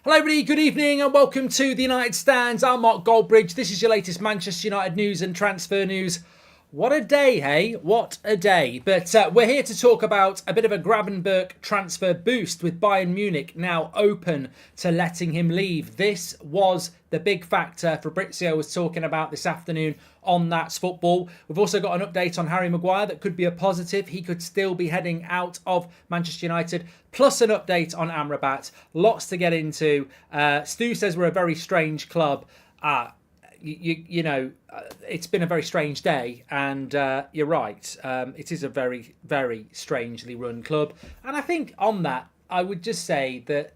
Hello everybody, good evening and welcome to the United Stands. I'm Mark Goldbridge. This is your latest Manchester United news and transfer news. What a day, hey? What a day. But we're here to talk about a bit of a Gravenberch transfer boost with Bayern Munich now open to letting him leave. This was the big factor Fabrizio was talking about this afternoon on That's Football. We've also got an update on Harry Maguire that could be a positive. He could still be heading out of Manchester United. Plus an update on Amrabat. Lots to get into. Stu says we're a very strange club. It's been a very strange day, and you're right. It is a very, very strangely run club. And I think on that, I would just say that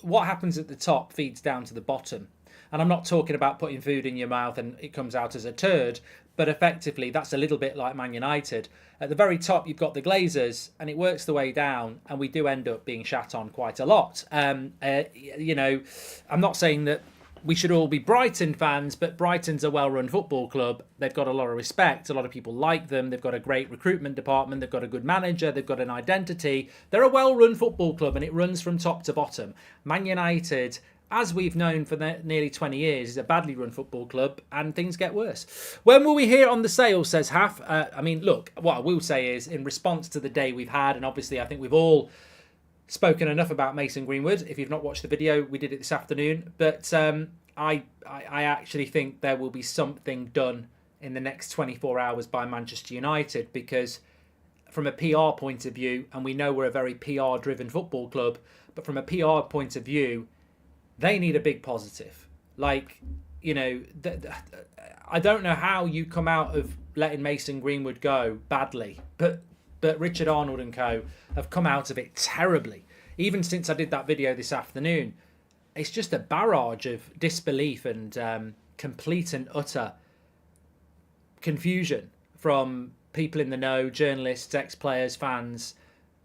what happens at the top feeds down to the bottom. And I'm not talking about putting food in your mouth and it comes out as a turd, but effectively that's a little bit like Man United. At the very top, you've got the Glazers, and it works the way down, and we do end up being shat on quite a lot. I'm not saying that we should all be Brighton fans, but Brighton's a well-run football club. They've got a lot of respect. A lot of people like them. They've got a great recruitment department. They've got a good manager. They've got an identity. They're a well-run football club, and it runs from top to bottom. Man United, as we've known for nearly 20 years, is a badly run football club, and things get worse. When will we hear on the sale, says Haf? Look, what I will say is, in response to the day we've had, and obviously I think we've all spoken enough about Mason Greenwood. If you've not watched the video, we did it this afternoon. But I actually think there will be something done in the next 24 hours by Manchester United, because from a PR point of view, and we know we're a very PR-driven football club, but from a PR point of view, they need a big positive. I don't know how you come out of letting Mason Greenwood go badly, but Richard Arnold and co have come out of it terribly. Even since I did that video this afternoon, it's just a barrage of disbelief and complete and utter confusion from people in the know, journalists, ex-players, fans,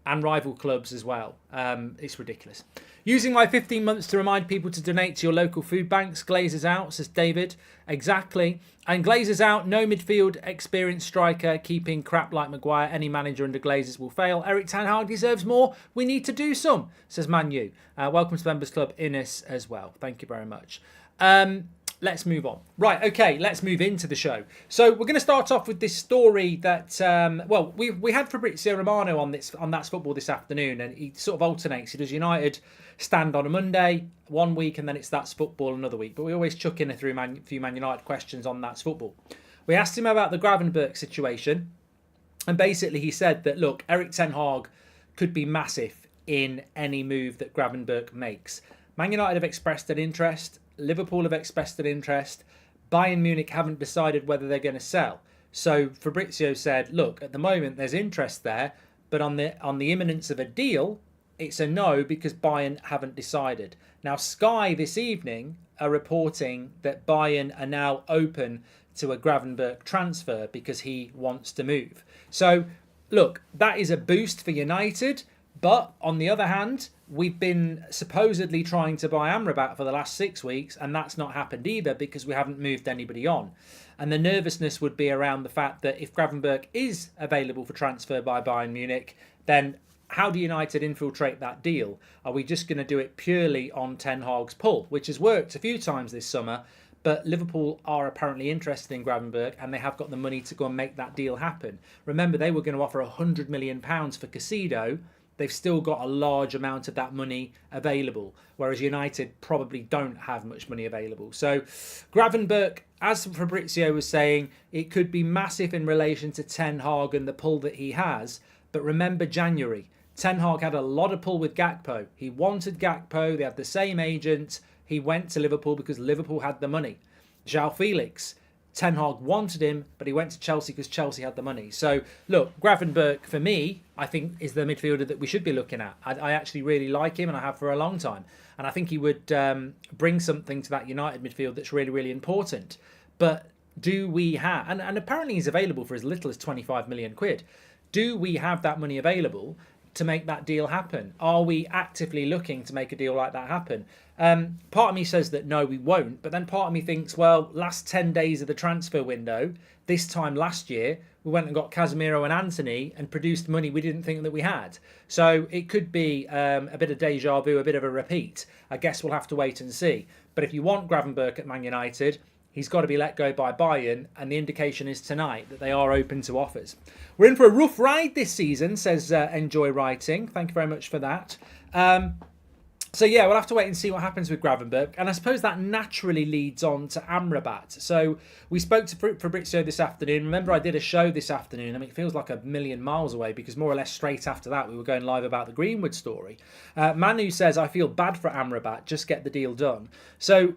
and rival clubs as well. It's ridiculous. Using my 15 months to remind people to donate to your local food banks. Glazer's out, says David. Exactly. And Glazer's out. No midfield experienced striker. Keeping crap like Maguire. Any manager under Glazers will fail. Erik ten Hag deserves more. We need to do some, says Manu. Welcome to the Members Club, Ines, as well. Thank you very much. Let's move on. Right, okay, let's move into the show. So we're going to start off with this story that, we had Fabrizio Romano on That's Football this afternoon, and he sort of alternates. He does United Stand on a Monday, one week, and then it's That's Football another week. But we always chuck in a few Man United questions on That's Football. We asked him about the Gravenberch situation, and basically he said that, look, Erik ten Hag could be massive in any move that Gravenberch makes. Man United have expressed an interest. Liverpool have expressed an interest. Bayern Munich haven't decided whether they're going to sell. So Fabrizio said, look, at the moment there's interest there, but on the imminence of a deal, it's a no because Bayern haven't decided. Now, Sky this evening are reporting that Bayern are now open to a Gravenberch transfer because he wants to move. So, look, that is a boost for United. But on the other hand, we've been supposedly trying to buy Amrabat for the last 6 weeks, and that's not happened either because we haven't moved anybody on. And the nervousness would be around the fact that if Gravenberch is available for transfer by Bayern Munich, then how do United infiltrate that deal? Are we just going to do it purely on Ten Hag's pull, which has worked a few times this summer, but Liverpool are apparently interested in Gravenberch and they have got the money to go and make that deal happen. Remember, they were going to offer £100 million for Caicedo. They've still got a large amount of that money available, whereas United probably don't have much money available. So Gravenberch, as Fabrizio was saying, it could be massive in relation to Ten Hag and the pull that he has. But remember January, Ten Hag had a lot of pull with Gakpo. He wanted Gakpo. They had the same agent. He went to Liverpool because Liverpool had the money. João Felix, Ten Hag wanted him, but he went to Chelsea because Chelsea had the money. So, look, Gravenberch, for me, I think is the midfielder that we should be looking at. I actually really like him, and I have for a long time. And I think he would bring something to that United midfield that's really, really important. But do we have... And apparently he's available for as little as 25 million quid. Do we have that money available to make that deal happen? Are we actively looking to make a deal like that happen? Part of me says that no, we won't. But then part of me thinks, well, last 10 days of the transfer window, this time last year, we went and got Casemiro and Anthony and produced money we didn't think that we had. So it could be a bit of deja vu, a bit of a repeat. I guess we'll have to wait and see. But if you want Gravenberch at Man United, he's got to be let go by Bayern, and the indication is tonight that they are open to offers. We're in for a rough ride this season, says Enjoy Writing. Thank you very much for that. So yeah, we'll have to wait and see what happens with Gravenberch. And I suppose that naturally leads on to Amrabat. So we spoke to Fabrizio this afternoon. Remember, I did a show this afternoon. I mean, it feels like a million miles away because more or less straight after that, we were going live about the Greenwood story. Manu says, I feel bad for Amrabat. Just get the deal done. So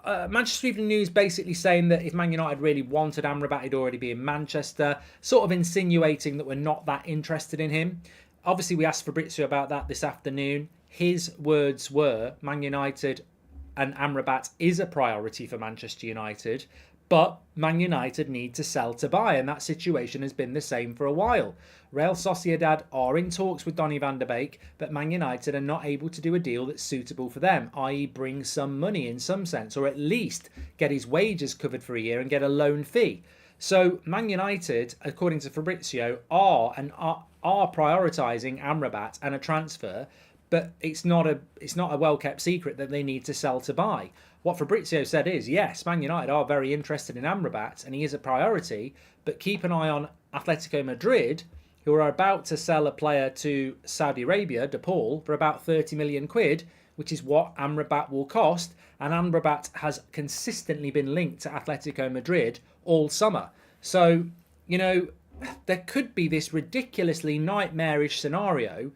Manchester Evening News basically saying that if Man United really wanted Amrabat, he'd already be in Manchester, sort of insinuating that we're not that interested in him. Obviously, we asked Fabrizio about that this afternoon. His words were, Man United and Amrabat is a priority for Manchester United, but Man United need to sell to buy, and that situation has been the same for a while. Real Sociedad are in talks with Donny van de Beek, but Man United are not able to do a deal that's suitable for them, i.e. bring some money in some sense, or at least get his wages covered for a year and get a loan fee. So Man United, according to Fabrizio, are prioritising Amrabat and a transfer, but it's not a well-kept secret that they need to sell to buy. What Fabrizio said is, yes, Man United are very interested in Amrabat, and he is a priority, but keep an eye on Atletico Madrid, who are about to sell a player to Saudi Arabia, De Paul, for about 30 million quid, which is what Amrabat will cost, and Amrabat has consistently been linked to Atletico Madrid all summer. So, you know, there could be this ridiculously nightmarish scenario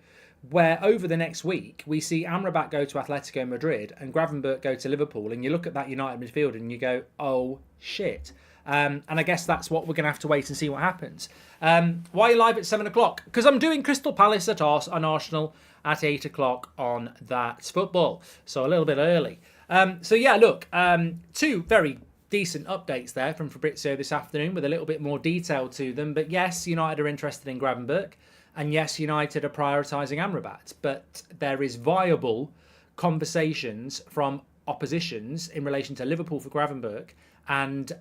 where over the next week we see Amrabat go to Atletico Madrid and Gravenberch go to Liverpool, and you look at that United midfield and you go, oh shit. And I guess that's what we're going to have to wait and see what happens. Why are you live at 7 o'clock? Because I'm doing Crystal Palace at Arsenal at 8 o'clock on That's Football. So a little bit early. So yeah, look, two very decent updates there from Fabrizio this afternoon with a little bit more detail to them. But yes, United are interested in Gravenberch. And yes, United are prioritising Amrabat. But there is viable conversations from oppositions in relation to Liverpool for Gravenberch and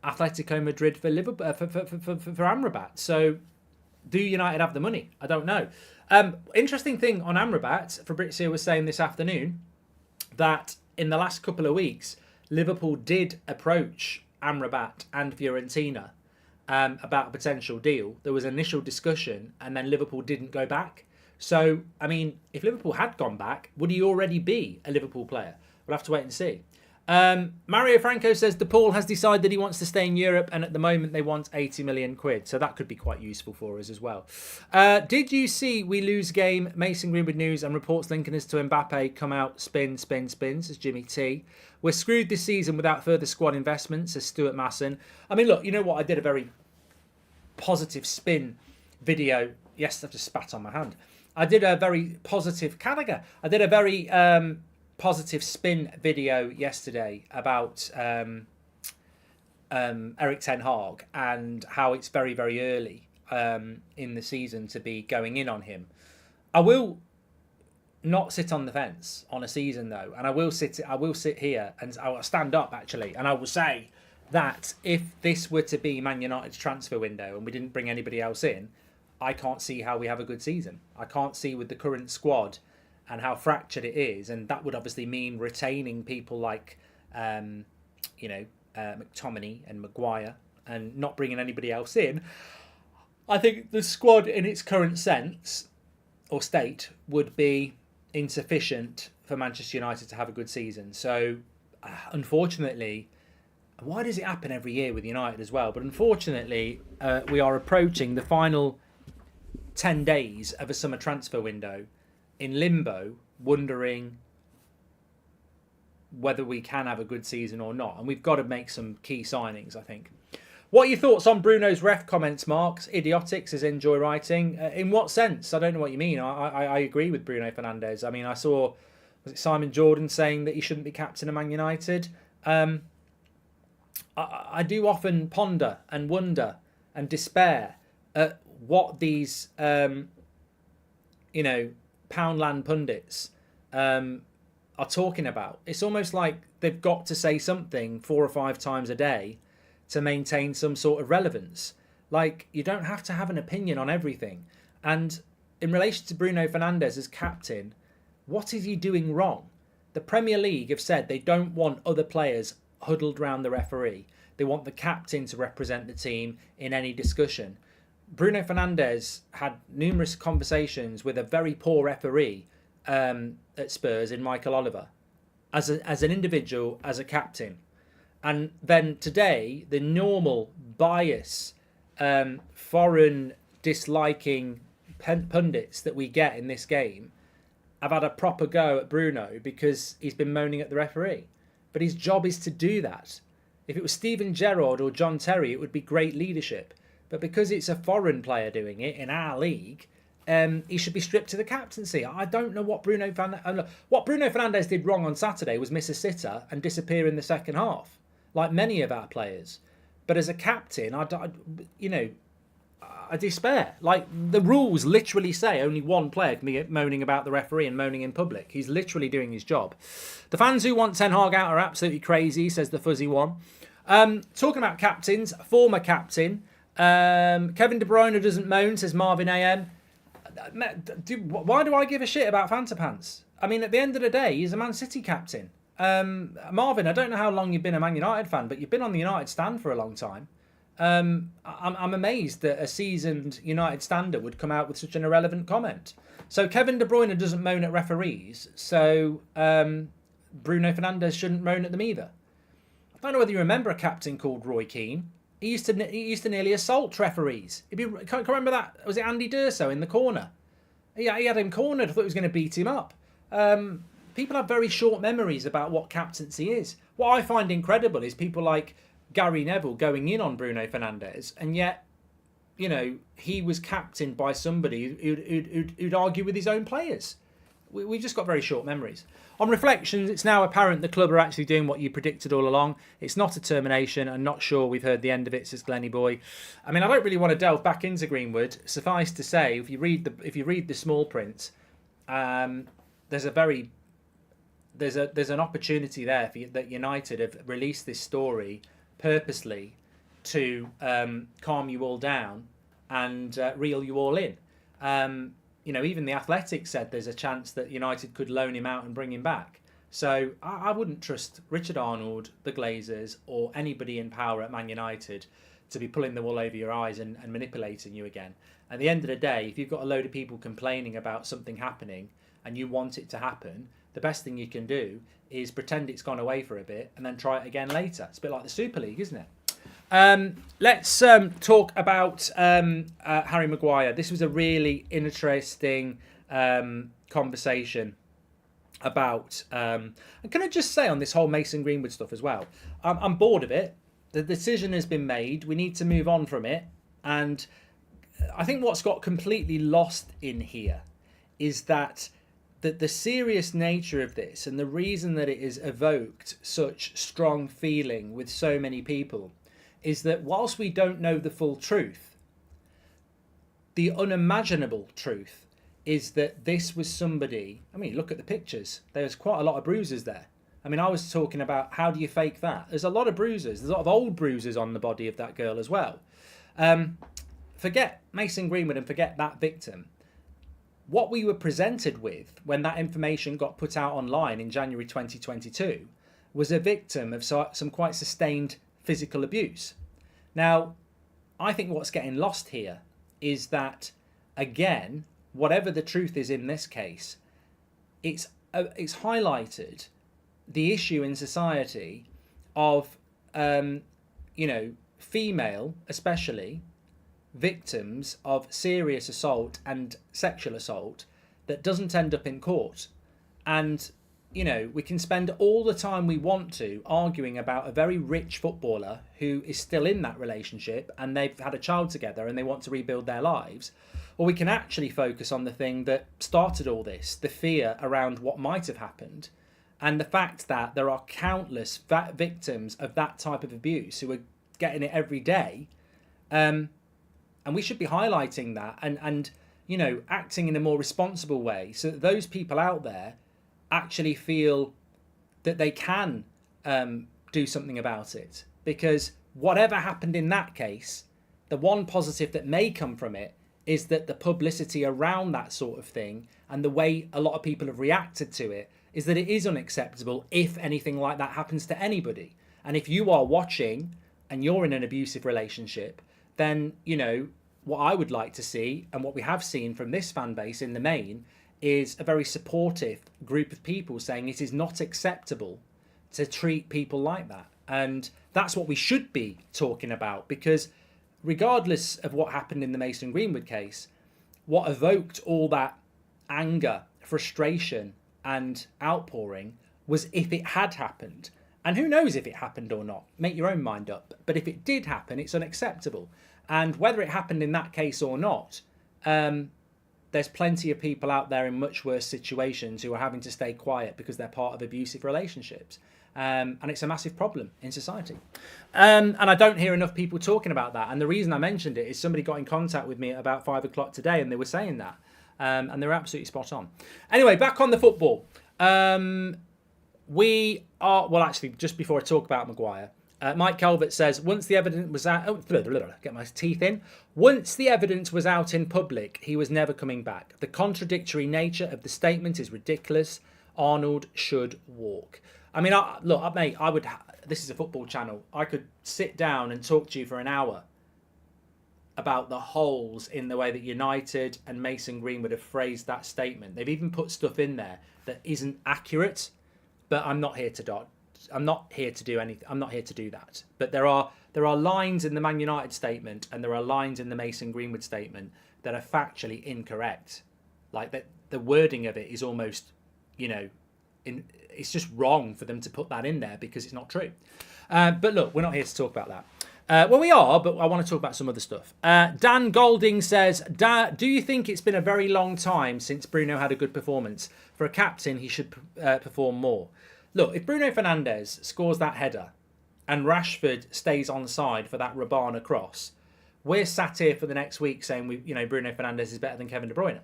Atletico Madrid for Amrabat. So do United have the money? I don't know. Interesting thing on Amrabat, Fabrizio was saying this afternoon that in the last couple of weeks, Liverpool did approach Amrabat and Fiorentina about a potential deal. There was initial discussion and then Liverpool didn't go back. So, I mean, if Liverpool had gone back, would he already be a Liverpool player? We'll have to wait and see. Mario Franco says De Paul has decided he wants to stay in Europe and at the moment they want 80 million quid. So that could be quite useful for us as well. Did you see we lose game? Mason Greenwood news and reports linking us to Mbappe come out spin, says Jimmy T. We're screwed this season without further squad investments, says Stuart Masson. I mean, look, you know what? I did a very positive spin video. Yes, I've just spat on my hand. I did a very positive positive spin video yesterday about Erik ten Hag and how it's very, very early in the season to be going in on him. I will not sit on the fence on a season though, and I will sit here and I will stand up actually, and I will say that if this were to be Man United's transfer window and we didn't bring anybody else in, I can't see how we have a good season. I can't see with the current squad and how fractured it is, and that would obviously mean retaining people like, McTominay and Maguire, and not bringing anybody else in. I think the squad in its current sense or state would be insufficient for Manchester United to have a good season. So, unfortunately, why does it happen every year with United as well? But unfortunately, we are approaching the final 10 days of a summer transfer window in limbo, wondering whether we can have a good season or not. And we've got to make some key signings, I think. What are your thoughts on Bruno's ref comments, Marks? Idiotics is Enjoy Writing. In what sense? I don't know what you mean. I agree with Bruno Fernandes. I mean, I saw, was it Simon Jordan saying that he shouldn't be captain of Man United? I do often ponder and wonder and despair at what these, Poundland pundits are talking about. It's almost like they've got to say something 4 or 5 times a day to maintain some sort of relevance. Like, you don't have to have an opinion on everything. And in relation to Bruno Fernandes as captain, what is he doing wrong? The Premier League have said they don't want other players huddled round the referee. They want the captain to represent the team in any discussion. Bruno Fernandes had numerous conversations with a very poor referee at Spurs in Michael Oliver as an individual, as a captain. And then today, the normal bias, foreign disliking pundits that we get in this game have had a proper go at Bruno because he's been moaning at the referee. But his job is to do that. If it was Steven Gerrard or John Terry, it would be great leadership. But because it's a foreign player doing it in our league, he should be stripped to the captaincy. I don't know what Bruno Fernandes did wrong on Saturday was miss a sitter and disappear in the second half, like many of our players. But as a captain, I despair. Like, the rules literally say only one player can be moaning about the referee and moaning in public. He's literally doing his job. The fans who want Ten Hag out are absolutely crazy, says the fuzzy one. Talking about captains, former captain, Kevin De Bruyne doesn't moan, says Marvin AM. Why do I give a shit about Fanta Pants? I mean, at the end of the day, he's a Man City captain. Marvin, I don't know how long you've been a Man United fan, but you've been on the United stand for a long time. I'm amazed that a seasoned United stander would come out with such an irrelevant comment. So Kevin De Bruyne doesn't moan at referees, so Bruno Fernandes shouldn't moan at them either. I don't know whether you remember a captain called Roy Keane. He used to nearly assault referees. Can't remember that. Was it Andy D'Urso in the corner? He had him cornered. I thought he was going to beat him up. People have very short memories about what captaincy is. What I find incredible is people like Gary Neville going in on Bruno Fernandes, and yet, you know, he was captained by somebody who'd argue with his own players. We've just got very short memories. On reflections, it's now apparent the club are actually doing what you predicted all along. It's not a termination. I'm not sure we've heard the end of it, says Glenny Boy. I mean, I don't really want to delve back into Greenwood. Suffice to say, if you read the small print, there's an opportunity there that United have released this story purposely to calm you all down and reel you all in. Even the Athletic said there's a chance that United could loan him out and bring him back. So I wouldn't trust Richard Arnold, the Glazers, or anybody in power at Man United to be pulling the wool over your eyes and manipulating you again. At the end of the day, if you've got a load of people complaining about something happening and you want it to happen, the best thing you can do is pretend it's gone away for a bit and then try it again later. It's a bit like the Super League, isn't it? Let's talk about Harry Maguire. This was a really interesting conversation about... and can I just say on this whole Mason Greenwood stuff as well, I'm bored of it. The decision has been made. We need to move on from it. And I think what's got completely lost in here is that the serious nature of this and the reason that it has evoked such strong feeling with so many people is that whilst we don't know the full truth, the unimaginable truth is that this was somebody... I mean, look at the pictures. There's quite a lot of bruises there. I mean, I was talking about how do you fake that? There's a lot of bruises. There's a lot of old bruises on the body of that girl as well. Forget Mason Greenwood and forget that victim. What we were presented with when that information got put out online in January 2022 was a victim of some quite sustained physical abuse. Now, I think what's getting lost here is that, again, whatever the truth is in this case, it's highlighted the issue in society of, female, especially, victims of serious assault and sexual assault that doesn't end up in court. And we can spend all the time we want to arguing about a very rich footballer who is still in that relationship and they've had a child together and they want to rebuild their lives. Or we can actually focus on the thing that started all this, the fear around what might have happened, and the fact that there are countless victims of that type of abuse who are getting it every day. And we should be highlighting that and acting in a more responsible way so that those people out there actually feel that they can do something about it. Because whatever happened in that case, the one positive that may come from it is that the publicity around that sort of thing and the way a lot of people have reacted to it is that it is unacceptable if anything like that happens to anybody. And if you are watching and you're in an abusive relationship, then, you know, what I would like to see, and what we have seen from this fan base in the main, is a very supportive group of people saying it is not acceptable to treat people like that. And that's what we should be talking about, because regardless of what happened in the Mason Greenwood case, what evoked all that anger, frustration and outpouring was if it had happened. And who knows if it happened or not? Make your own mind up. But if it did happen, it's unacceptable. And whether it happened in that case or not, there's plenty of people out there in much worse situations who are having to stay quiet because they're part of abusive relationships. And it's a massive problem in society. And I don't hear enough people talking about that. And the reason I mentioned it is somebody got in contact with me at about 5 o'clock today and they were saying that. And they were absolutely spot on. Anyway, back on the football. We are, well, actually, just before I talk about Maguire, Mike Calvert says, once the evidence was out, get my teeth in. Once the evidence was out in public, he was never coming back. The contradictory nature of the statement is ridiculous. Arnold should walk. I mean, look, mate, this is a football channel. I could sit down and talk to you for an hour about the holes in the way that United and Mason Greenwood have phrased that statement. They've even put stuff in there that isn't accurate, but I'm not here to do anything. I'm not here to do that. But there are lines in the Man United statement and there are lines in the Mason Greenwood statement that are factually incorrect. Like that, the wording of it is almost, you know, it's just wrong for them to put that in there because it's not true. But look, we're not here to talk about that. Well, we are, but I want to talk about some other stuff. Dan Golding says, do you think it's been a very long time since Bruno had a good performance? For a captain, he should perform more. Look, if Bruno Fernandes scores that header and Rashford stays on side for that Rabana cross, we're sat here for the next week saying Bruno Fernandes is better than Kevin De Bruyne.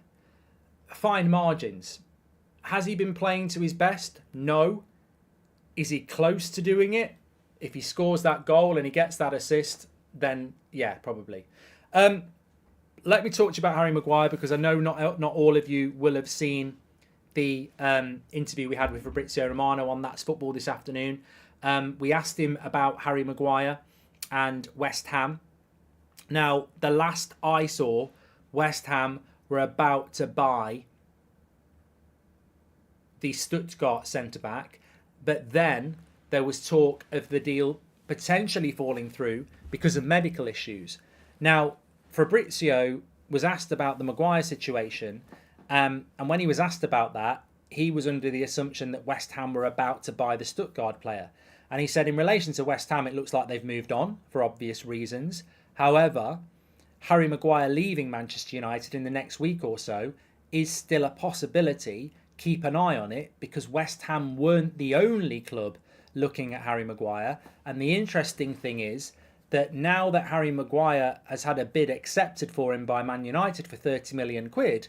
Fine margins. Has he been playing to his best? No. Is he close to doing it? If he scores that goal and he gets that assist, then yeah, probably. Let me talk to you about Harry Maguire, because I know not all of you will have seen the interview we had with Fabrizio Romano on That's Football this afternoon. We asked him about Harry Maguire and West Ham. Now, the last I saw, West Ham were about to buy the Stuttgart centre-back, but then there was talk of the deal potentially falling through because of medical issues. Now, Fabrizio was asked about the Maguire situation, and when he was asked about that, he was under the assumption that West Ham were about to buy the Stuttgart player. And he said in relation to West Ham, it looks like they've moved on for obvious reasons. However, Harry Maguire leaving Manchester United in the next week or so is still a possibility. Keep an eye on it, because West Ham weren't the only club looking at Harry Maguire. And the interesting thing is that now that Harry Maguire has had a bid accepted for him by Man United for 30 million quid,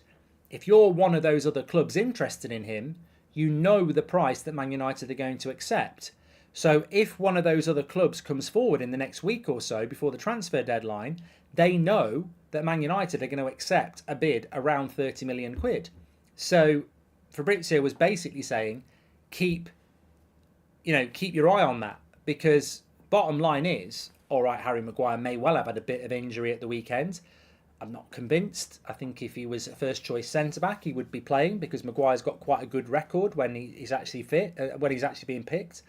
if you're one of those other clubs interested in him, you know the price that Man United are going to accept. So if one of those other clubs comes forward in the next week or so before the transfer deadline, they know that Man United are going to accept a bid around 30 million quid. So Fabrizio was basically saying, keep your eye on that, because bottom line is, all right, Harry Maguire may well have had a bit of injury at the weekend. I'm not convinced. I think if he was a first choice centre-back, he would be playing, because Maguire's got quite a good record when he's actually fit, when he's actually being picked.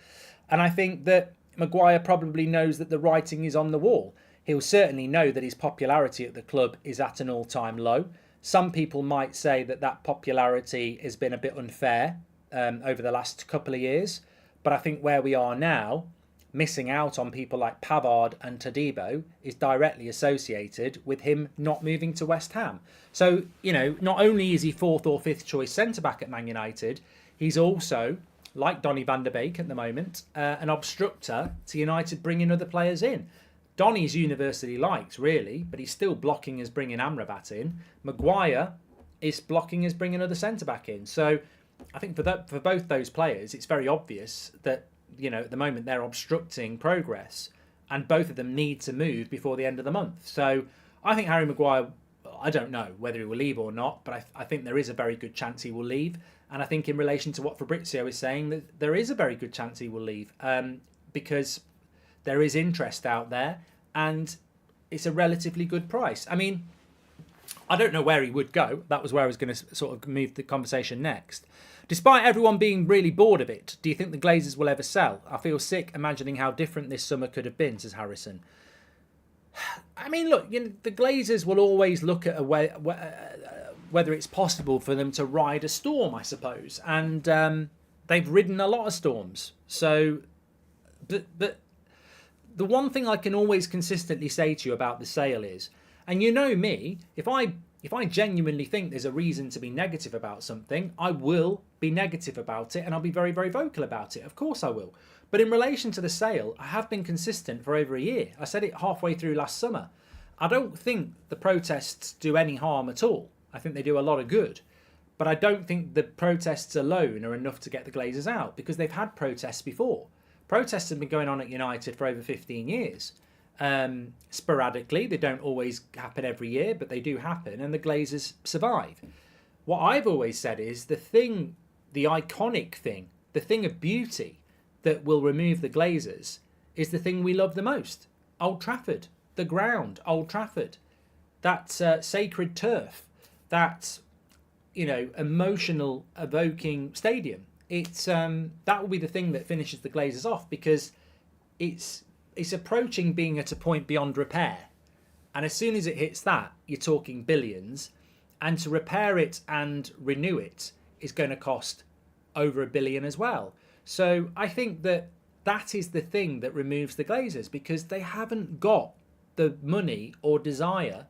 And I think that Maguire probably knows that the writing is on the wall. He'll certainly know that his popularity at the club is at an all-time low. Some people might say that that popularity has been a bit unfair over the last couple of years. But I think where we are now, missing out on people like Pavard and Todibo is directly associated with him not moving to West Ham. So, not only is he fourth or fifth choice centre-back at Man United, he's also, like Donny van der Beek at the moment, an obstructor to United bringing other players in. Donny's universally liked, really, but he's still blocking us bringing Amrabat in. Maguire is blocking us bringing another centre-back in. So I think for both those players, it's very obvious that, at the moment they're obstructing progress. and both of them need to move before the end of the month. So I think Harry Maguire, I don't know whether he will leave or not, but I think there is a very good chance he will leave. And I think in relation to what Fabrizio is saying, that there is a very good chance he will leave, because there is interest out there and it's a relatively good price. I mean, I don't know where he would go. That was where I was going to sort of move the conversation next. Despite everyone being really bored of it, do you think the Glazers will ever sell? I feel sick imagining how different this summer could have been, says Harrison. I mean, look, the Glazers will always look at whether it's possible for them to ride a storm, I suppose. And they've ridden a lot of storms. So, but the one thing I can always consistently say to you about the sale is, and you know me, if I genuinely think there's a reason to be negative about something, I will be negative about it and I'll be very, very vocal about it. Of course I will. But in relation to the sale, I have been consistent for over a year. I said it halfway through last summer. I don't think the protests do any harm at all. I think they do a lot of good. But I don't think the protests alone are enough to get the Glazers out, because they've had protests before. Protests have been going on at United for over 15 years. Sporadically, they don't always happen every year, but they do happen, and the Glazers survive. What I've always said is the iconic thing, the thing of beauty that will remove the Glazers is the thing we love the most. Old Trafford, the ground, Old Trafford, that sacred turf, that emotional, evoking stadium. It's that will be the thing that finishes the Glazers off, because it's approaching being at a point beyond repair. And as soon as it hits that, you're talking billions. And to repair it and renew it is going to cost over $1 billion as well. So I think that is the thing that removes the Glazers, because they haven't got the money or desire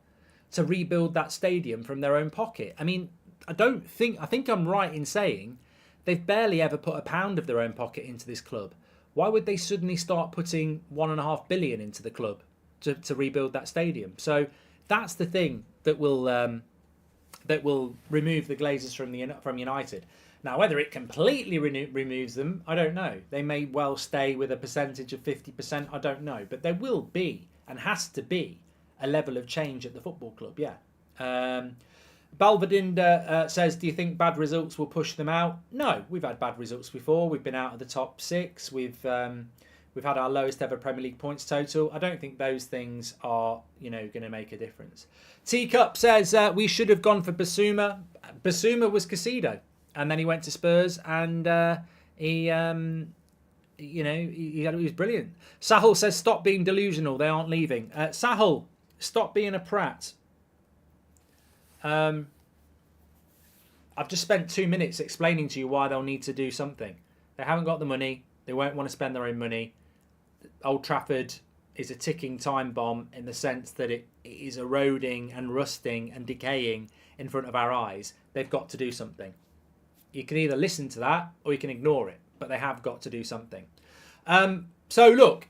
to rebuild that stadium from their own pocket. I mean, I think I'm right in saying they've barely ever put £1 of their own pocket into this club. Why would they suddenly start putting $1.5 billion into the club to rebuild that stadium? So that's the thing that will remove the Glazers from United. Now, whether it completely removes them, I don't know. They may well stay with a percentage of 50%. I don't know, but there will be and has to be a level of change at the football club. Yeah. Balvadinda says, do you think bad results will push them out? No, we've had bad results before. We've been out of the top 6. We've had our lowest ever Premier League points total. I don't think those things are, going to make a difference. Teacup says, we should have gone for Basuma. Basuma was Casido, and then he went to Spurs, and he was brilliant. Sahul says, stop being delusional. They aren't leaving. Sahul, stop being a prat. I've just spent 2 minutes explaining to you why they'll need to do something. They haven't got the money. They won't want to spend their own money. Old Trafford is a ticking time bomb in the sense that it is eroding and rusting and decaying in front of our eyes. They've got to do something. You can either listen to that or you can ignore it, but they have got to do something. So look,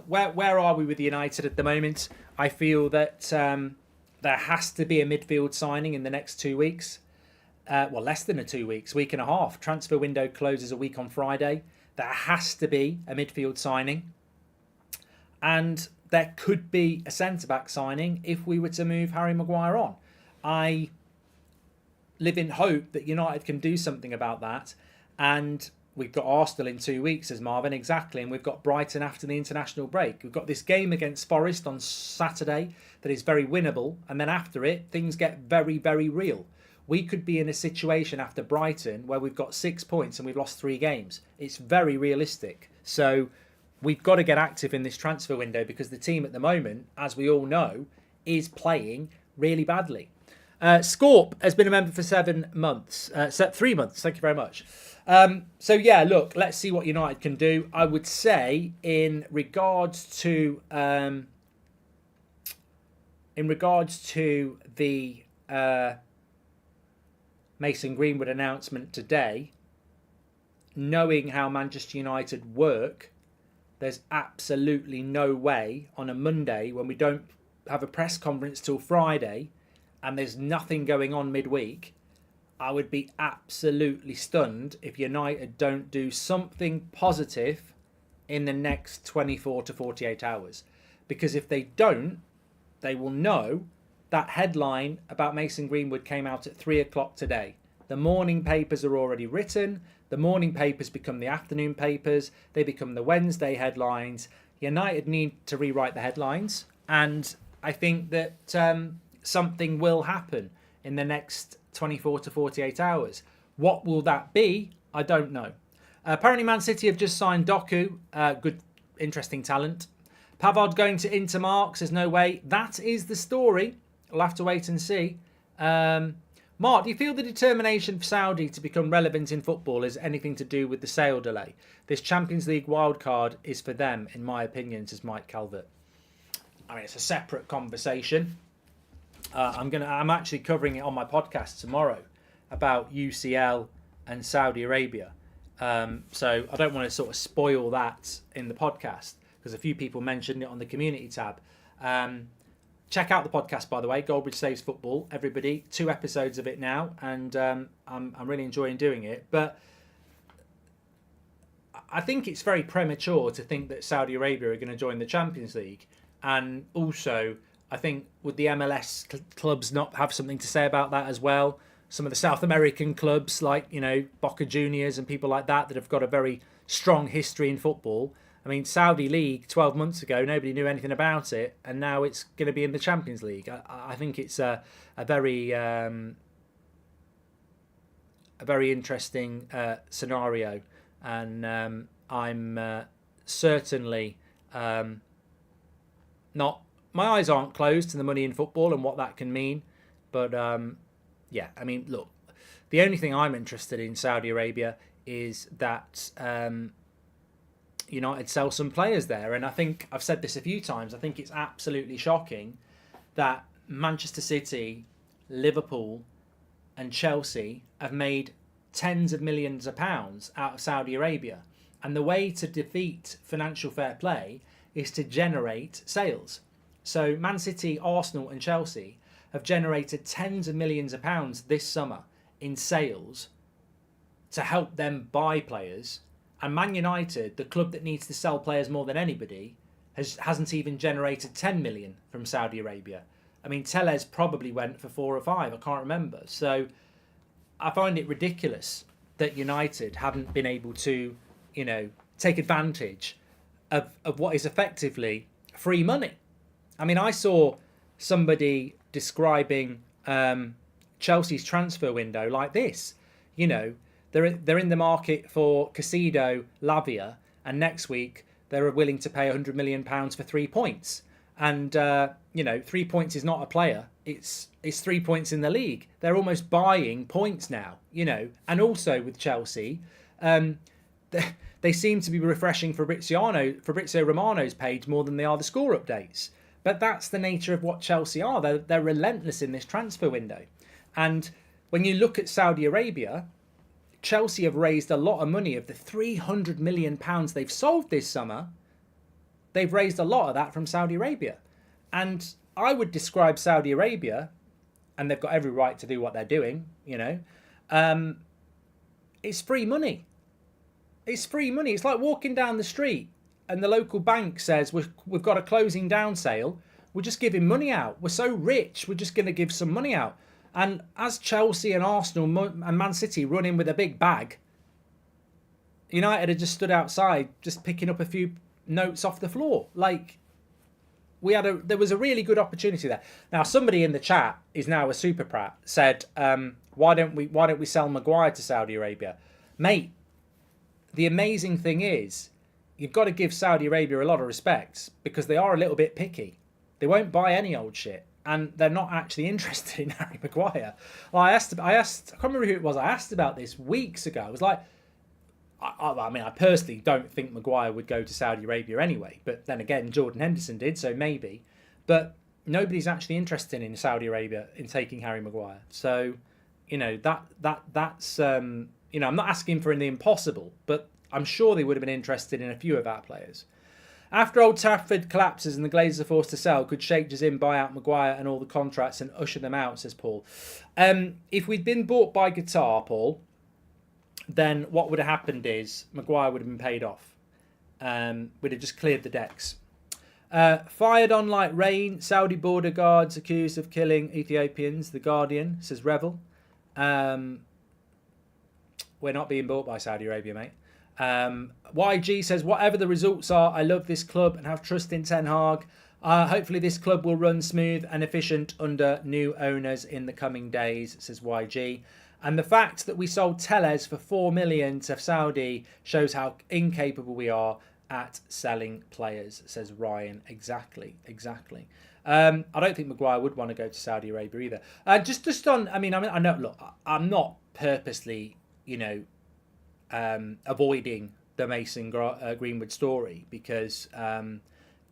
where are we with United at the moment? I feel that there has to be a midfield signing in the next 2 weeks. Less than 2 weeks, week and a half. Transfer window closes a week on Friday. There has to be a midfield signing. And there could be a centre-back signing if we were to move Harry Maguire on. I live in hope that United can do something about that. And we've got Arsenal in 2 weeks, says Marvin, exactly. And we've got Brighton after the international break. We've got this game against Forest on Saturday that is very winnable. And then after it, things get very, very real. We could be in a situation after Brighton where we've got 6 points and we've lost 3 games. It's very realistic. So we've got to get active in this transfer window, because the team at the moment, as we all know, is playing really badly. Scorp has been a member for 3 months. Thank you very much. Look, let's see what United can do. I would say in regards to the Mason Greenwood announcement today, knowing how Manchester United work, there's absolutely no way on a Monday, when we don't have a press conference till Friday and there's nothing going on midweek, I would be absolutely stunned if United don't do something positive in the next 24 to 48 hours. Because if they don't, they will know that headline about Mason Greenwood came out at 3 o'clock today. The morning papers are already written. The morning papers become the afternoon papers. They become the Wednesday headlines. United need to rewrite the headlines. And I think that something will happen in the next 24 to 48 hours. What will that be? I don't know. Apparently Man City have just signed Doku. Good, interesting talent. Pavard going to Inter Marks. There's no way. That is the story. We'll have to wait and see. Mark, do you feel the determination for Saudi to become relevant in football is anything to do with the sale delay? This Champions League wildcard is for them, in my opinion, says Mike Calvert. I mean, it's a separate conversation. I'm actually covering it on my podcast tomorrow about UCL and Saudi Arabia. So I don't want to sort of spoil that in the podcast because a few people mentioned it on the community tab. Check out the podcast, by the way, Goldbridge Saves Football. Everybody, 2 episodes of it now, and I'm really enjoying doing it. But I think it's very premature to think that Saudi Arabia are going to join the Champions League. And also, I think would the MLS clubs not have something to say about that as well? Some of the South American clubs like, Boca Juniors and people like that have got a very strong history in football. I mean, Saudi League 12 months ago, nobody knew anything about it, and now it's going to be in the Champions League. I think it's a very interesting scenario, and I'm certainly not. My eyes aren't closed to the money in football and what that can mean, but yeah, I mean, look, the only thing I'm interested in Saudi Arabia is that. United sell some players there, and I think I've said this a few times. I think it's absolutely shocking that Manchester City, Liverpool and Chelsea have made tens of millions of pounds out of Saudi Arabia, and the way to defeat financial fair play is to generate sales. So Man City, Arsenal and Chelsea have generated tens of millions of pounds this summer in sales to help them buy players. And Man United, the club that needs to sell players more than anybody, hasn't even generated 10 million from Saudi Arabia. I mean, Tellez probably went for 4 or 5. I can't remember. So I find it ridiculous that United haven't been able to, take advantage of what is effectively free money. I mean, I saw somebody describing Chelsea's transfer window like this, They're in the market for Casido, Lavia, and next week they're willing to pay £100 million for 3 points. And 3 points is not a player; it's 3 points in the league. They're almost buying points now, And also with Chelsea, they seem to be refreshing Fabrizio Romano's page more than they are the score updates. But that's the nature of what Chelsea are. They're relentless in this transfer window. And when you look at Saudi Arabia, Chelsea have raised a lot of money. Of the £300 million they've sold this summer, they've raised a lot of that from Saudi Arabia. And I would describe Saudi Arabia, and they've got every right to do what they're doing, it's free money. It's free money. It's like walking down the street and the local bank says, we've got a closing down sale. We're just giving money out. We're so rich, we're just going to give some money out. And as Chelsea and Arsenal and Man City run in with a big bag, United had just stood outside, just picking up a few notes off the floor. Like, there was a really good opportunity there. Now, somebody in the chat is now a super prat, said, why don't we sell Maguire to Saudi Arabia? Mate, the amazing thing is, you've got to give Saudi Arabia a lot of respect because they are a little bit picky. They won't buy any old shit. And they're not actually interested in Harry Maguire. Well, I asked, I can't remember who it was. I asked about this weeks ago. I was like, I personally don't think Maguire would go to Saudi Arabia anyway. But then again, Jordan Henderson did, so maybe. But nobody's actually interested in Saudi Arabia in taking Harry Maguire. So, that's I'm not asking for the impossible, but I'm sure they would have been interested in a few of our players. After Old Trafford collapses and the Glazers are forced to sell, could Sheikh Jassim buy out Maguire and all the contracts and usher them out, says Paul. If we'd been bought by Qatar, Paul, then what would have happened is Maguire would have been paid off. we'd have just cleared the decks. Fired on like rain. Saudi border guards accused of killing Ethiopians. The Guardian, says Revel. We're not being bought by Saudi Arabia, mate. YG says, whatever the results are, I love this club and have trust in Ten Hag. Hopefully this club will run smooth and efficient under new owners in the coming days, says YG. And the fact that we sold Tellez for 4 million to Saudi shows how incapable we are at selling players, says Ryan. Exactly. I don't think Maguire would want to go to Saudi Arabia either. Just on, I know, look, I'm not purposely, avoiding the Mason Greenwood story because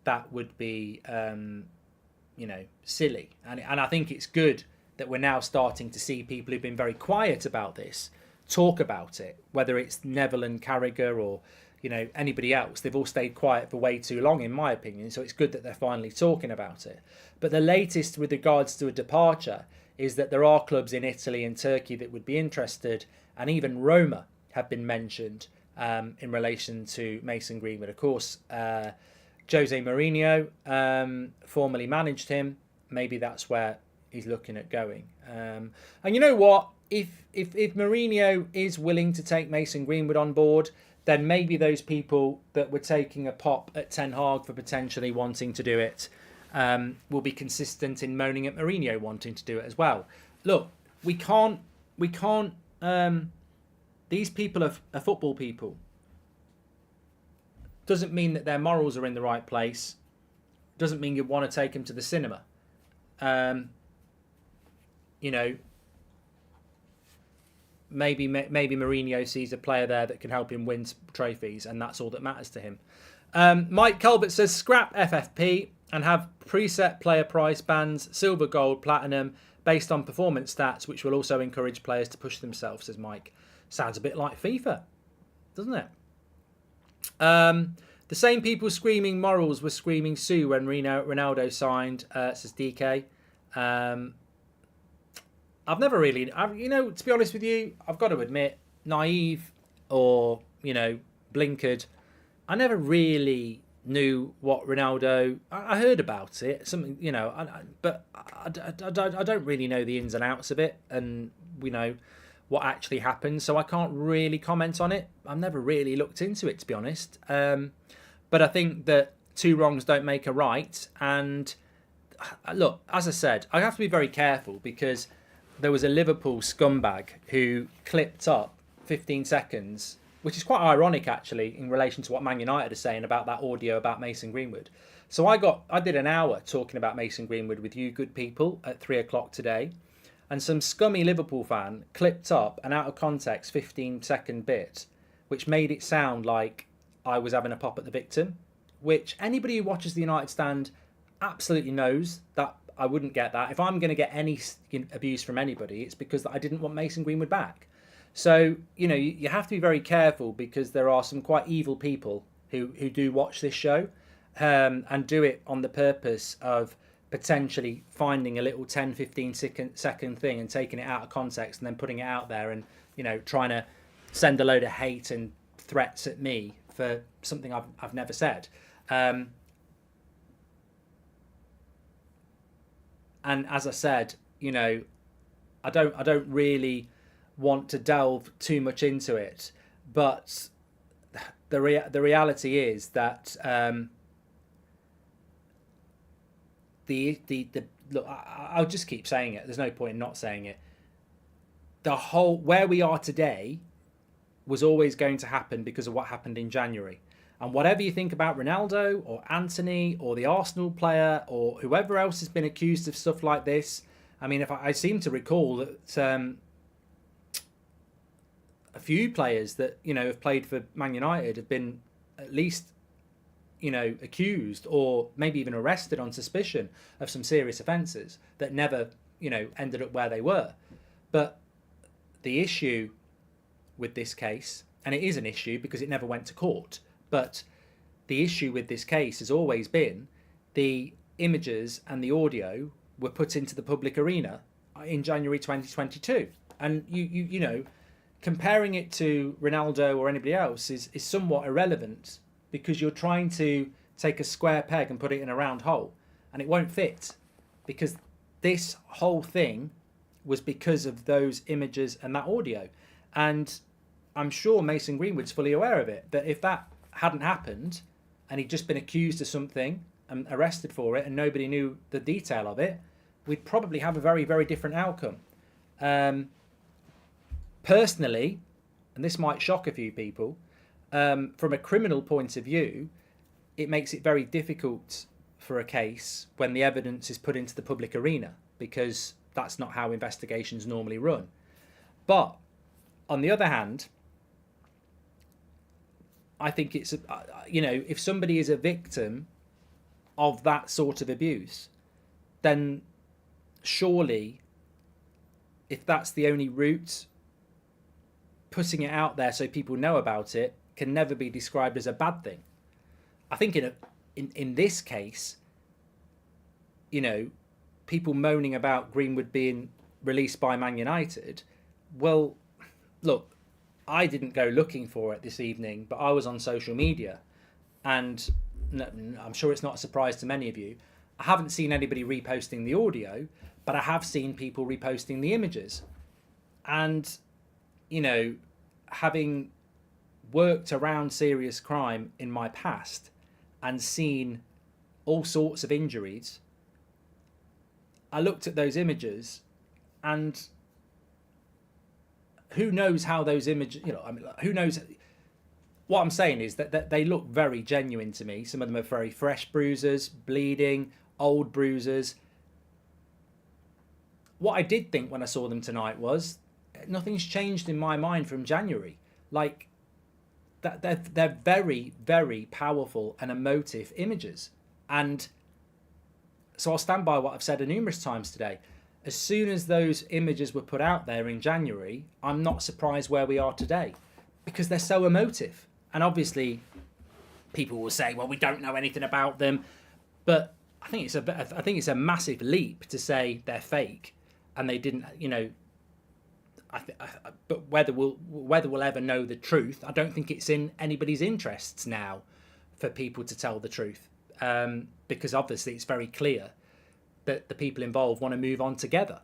that would be, silly. And I think it's good that we're now starting to see people who've been very quiet about this talk about it, whether it's Neville and Carragher or anybody else. They've all stayed quiet for way too long, in my opinion, so it's good that they're finally talking about it. But the latest with regards to a departure is that there are clubs in Italy and Turkey that would be interested, and even Roma have been mentioned in relation to Mason Greenwood. Of course, Jose Mourinho formerly managed him. Maybe that's where he's looking at going. And you know what? If Mourinho is willing to take Mason Greenwood on board, then maybe those people that were taking a pop at Ten Hag for potentially wanting to do it will be consistent in moaning at Mourinho wanting to do it as well. Look, we can't. These people are football people. Doesn't mean that their morals are in the right place. Doesn't mean you want to take them to the cinema. Maybe Mourinho sees a player there that can help him win trophies, and that's all that matters to him. Mike Colbert says, scrap FFP and have preset player price bands, silver, gold, platinum, based on performance stats, which will also encourage players to push themselves, says Mike. Sounds a bit like FIFA, doesn't it? The same people screaming morals were screaming Sue when Ronaldo signed, says DK. I've never really, to be honest with you, I've got to admit, naive or, blinkered, I never really knew what Ronaldo, I heard about it, something, but I don't really know the ins and outs of it and, what actually happened. So I can't really comment on it. I've never really looked into it, to be honest. But I think that two wrongs don't make a right. And look, as I said, I have to be very careful because there was a Liverpool scumbag who clipped up 15 seconds, which is quite ironic actually in relation to what Man United are saying about that audio about Mason Greenwood. So I did an hour talking about Mason Greenwood with you good people at 3:00 today, and some scummy Liverpool fan clipped up an out of context 15-second bit, which made it sound like I was having a pop at the victim, which anybody who watches the United stand absolutely knows that I wouldn't get that. If I'm going to get any abuse from anybody, it's because I didn't want Mason Greenwood back. So, you have to be very careful because there are some quite evil people who do watch this show and do it on the purpose of potentially finding a little 10-15 second thing and taking it out of context and then putting it out there and, trying to send a load of hate and threats at me for something I've never said. And as I said, I don't really want to delve too much into it, but the reality is that look, I'll just keep saying it. There's no point in not saying it. The whole where we are today was always going to happen because of what happened in January. And whatever you think about Ronaldo or Anthony or the Arsenal player or whoever else has been accused of stuff like this, I mean, if I seem to recall that a few players that have played for Man United have been at least accused or maybe even arrested on suspicion of some serious offences that never ended up where they were. But the issue with this case, and it is an issue because it never went to court, but the issue with this case has always been the images and the audio were put into the public arena in January 2022. And you comparing it to Ronaldo or anybody else is somewhat irrelevant because you're trying to take a square peg and put it in a round hole, and it won't fit, because this whole thing was because of those images and that audio. And I'm sure Mason Greenwood's fully aware of it, that if that hadn't happened and he'd just been accused of something and arrested for it and nobody knew the detail of it, we'd probably have a very, very different outcome. Personally, and this might shock a few people, from a criminal point of view, it makes it very difficult for a case when the evidence is put into the public arena, because that's not how investigations normally run. But on the other hand, I think it's, if somebody is a victim of that sort of abuse, then surely, if that's the only route, putting it out there so people know about it can never be described as a bad thing. I think in this case, people moaning about Greenwood being released by Man United, well, look, I didn't go looking for it this evening, but I was on social media, and I'm sure it's not a surprise to many of you, I haven't seen anybody reposting the audio, but I have seen people reposting the images. And, having worked around serious crime in my past and seen all sorts of injuries, I looked at those images, and who knows how those images, who knows. What I'm saying is that they look very genuine to me. Some of them are very fresh bruises, bleeding, old bruises. What I did think when I saw them tonight was nothing's changed in my mind from January. Like, that they're very, very powerful and emotive images. And so I'll stand by what I've said numerous times today. As soon as those images were put out there in January, I'm not surprised where we are today, because they're so emotive. And obviously, people will say, well, we don't know anything about them. But I think it's a massive leap to say they're fake and they didn't, but whether we'll ever know the truth, I don't think it's in anybody's interests now for people to tell the truth, because obviously it's very clear that the people involved want to move on together.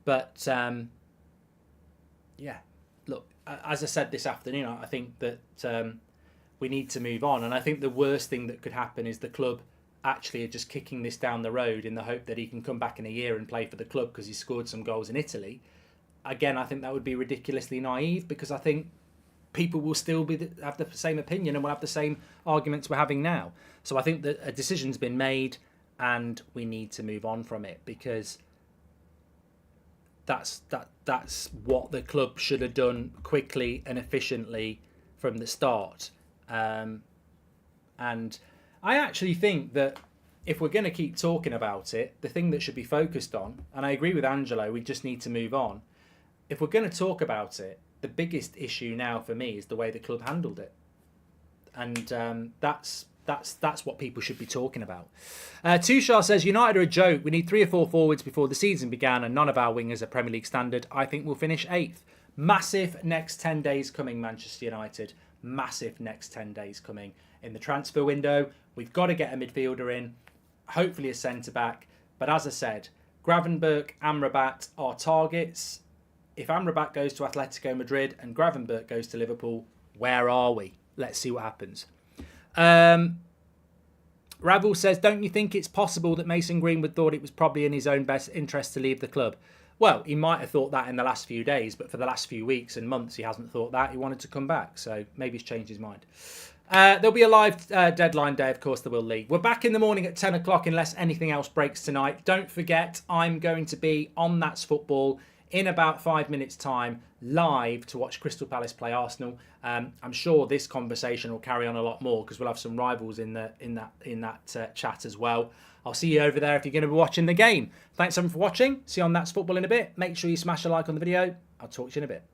But look, as I said this afternoon, I think that we need to move on, and I think the worst thing that could happen is the club actually are just kicking this down the road in the hope that he can come back in a year and play for the club because he scored some goals in Italy. Again, I think that would be ridiculously naive, because I think people will still have the same opinion and will have the same arguments we're having now. So I think that a decision's been made and we need to move on from it, because that's what the club should have done quickly and efficiently from the start. And I actually think that if we're going to keep talking about it, the thing that should be focused on, and I agree with Angelo, we just need to move on. If we're going to talk about it, the biggest issue now for me is the way the club handled it. And that's what people should be talking about. Tushar says, United are a joke. We need 3 or 4 forwards before the season began, and none of our wingers are Premier League standard. I think we'll finish 8th. Massive next 10 days coming, Manchester United. Massive next 10 days coming. In the transfer window, we've got to get a midfielder in, hopefully a centre-back. But as I said, Gravenberch, Amrabat are targets. If Amrabat goes to Atletico Madrid and Gravenberch goes to Liverpool, where are we? Let's see what happens. Ravel says, don't you think it's possible that Mason Greenwood thought it was probably in his own best interest to leave the club? Well, he might have thought that in the last few days, but for the last few weeks and months, he hasn't thought that. He wanted to come back, so maybe he's changed his mind. There'll be a live deadline day, of course there will, Lee. We're back in the morning at 10 o'clock unless anything else breaks tonight. Don't forget, I'm going to be on That's Football in about 5 minutes' time, live to watch Crystal Palace play Arsenal. I'm sure this conversation will carry on a lot more because we'll have some rivals in that chat as well. I'll see you over there if you're going to be watching the game. Thanks everyone for watching. See you on That's Football in a bit. Make sure you smash a like on the video. I'll talk to you in a bit.